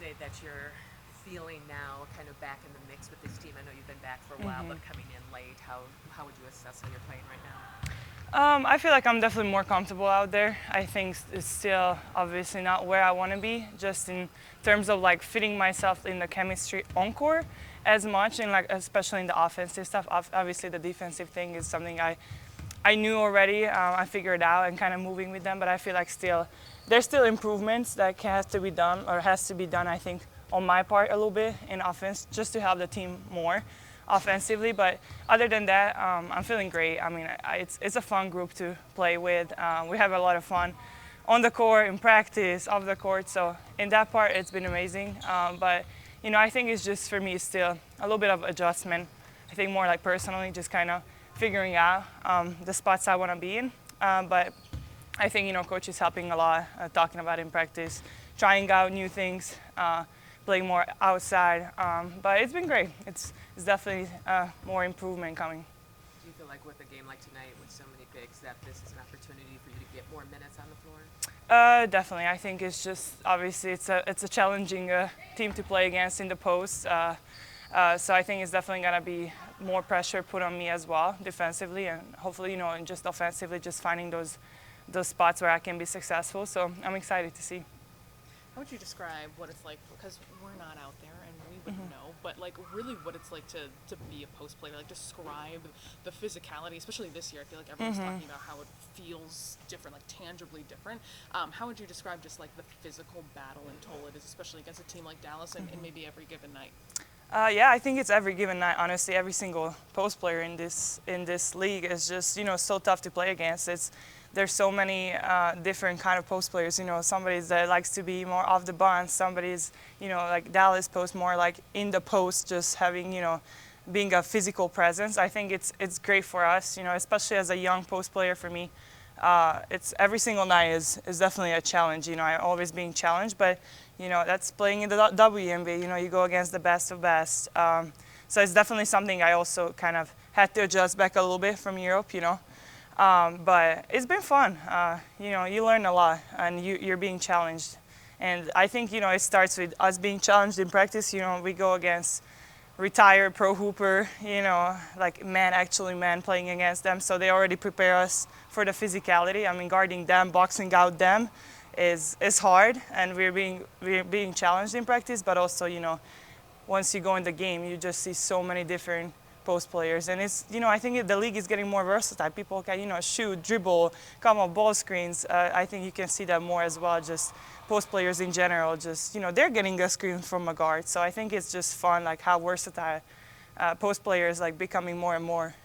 say that you're feeling now kind of back in the mix with this team? I know you've been back for a while, but coming in late, how would you assess how you're playing right now? I feel like I'm definitely more comfortable out there. I think it's still obviously not where I want to be, just in terms of like fitting myself in the chemistry on court as much, and like especially in the offensive stuff. Obviously, the defensive thing is something I knew already. I figured out and kind of moving with them, but I feel like there's still improvements that has to be done, or has to be done, I think, on my part a little bit in offense, just to help the team more offensively. But other than that, I'm feeling great. I mean, it's a fun group to play with. We have a lot of fun on the court, in practice, off the court. So in that part, it's been amazing. But I think it's just, for me, still a little bit of adjustment. I think more like personally, just kind of figuring out the spots I want to be in. But I think, coach is helping a lot, talking about in practice, trying out new things, playing more outside. But it's been great. It's definitely more improvement coming. Do you feel like with a game like tonight, with so many bigs, that this is an opportunity for you to get more minutes on the floor? Definitely. I think it's just, obviously, it's a challenging team to play against in the post. So I think it's definitely going to be more pressure put on me as well, defensively, and hopefully, and just offensively, just finding those spots where I can be successful. So I'm excited to see. How would you describe what it's like, because we're not out there and we wouldn't know, but like really what it's like to be a post player? Like, describe the physicality, especially this year. I feel like everyone's talking about how it feels different, like tangibly different. How would you describe just like the physical battle and toll it is, especially against a team like Dallas and maybe every given night? Yeah, I think it's every given night. Honestly, every single post player in this league is just so tough to play against. There's so many different kind of post players. Somebody that likes to be more off the bounce. Somebody's like Dallas post, more like in the post, just having being a physical presence. I think it's great for us. Especially as a young post player for me. It's every single night is definitely a challenge. I'm always being challenged, but that's playing in the WNBA. You go against the best of best. So it's definitely something I also kind of had to adjust back a little bit from Europe. But it's been fun. You learn a lot, and you're being challenged. And I think it starts with us being challenged in practice. We go against retired pro hooper, like man playing against them. So they already prepare us for the physicality. I mean, guarding them, boxing out them is hard, and we're being challenged in practice. But also, once you go in the game, you just see so many different post players, and it's I think the league is getting more versatile. People can shoot, dribble, come up ball screens. I think you can see that more as well. Just post players in general, just they're getting a screen from a guard. So I think it's just fun, like how versatile post players like becoming more and more.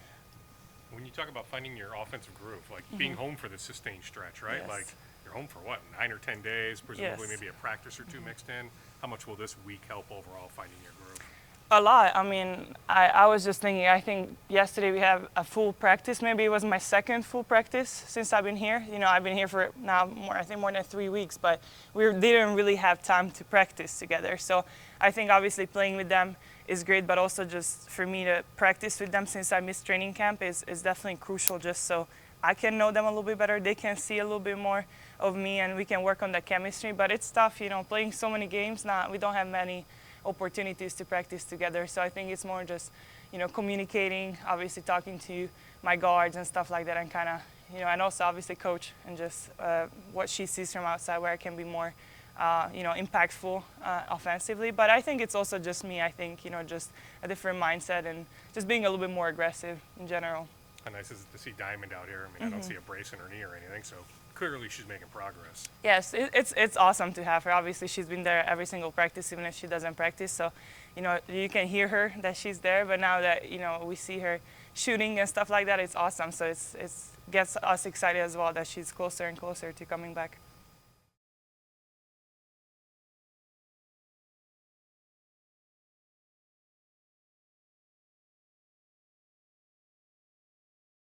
When you talk about finding your offensive groove, like being home for the sustained stretch, right? Yes. Like you're home for what, 9 or 10 days, presumably Yes. maybe a practice or two mixed in. How much will this week help overall finding your groove? A lot. I mean, I was just thinking, I think yesterday we have a full practice. Maybe it was my second full practice since I've been here. I've been here for now more than 3 weeks, but we didn't really have time to practice together. So I think obviously playing with them is great, but also just for me to practice with them since I missed training camp is definitely crucial, just so I can know them a little bit better. They can see a little bit more of me, and we can work on the chemistry. But it's tough, playing so many games. We don't have many opportunities to practice together. So I think it's more just, communicating, obviously talking to my guards and stuff like that, and kind of, and also obviously coach, and just what she sees from outside, where I can be more, impactful offensively. But I think it's also just me. I think, just a different mindset and just being a little bit more aggressive in general. How nice is it to see Diamond out here? I mean, I don't see a brace in her knee or anything, so clearly she's making progress. Yes, it's awesome to have her. Obviously, she's been there every single practice, even if she doesn't practice. So, you can hear her that she's there. But now that we see her shooting and stuff like that, it's awesome. So it gets us excited as well that she's closer and closer to coming back.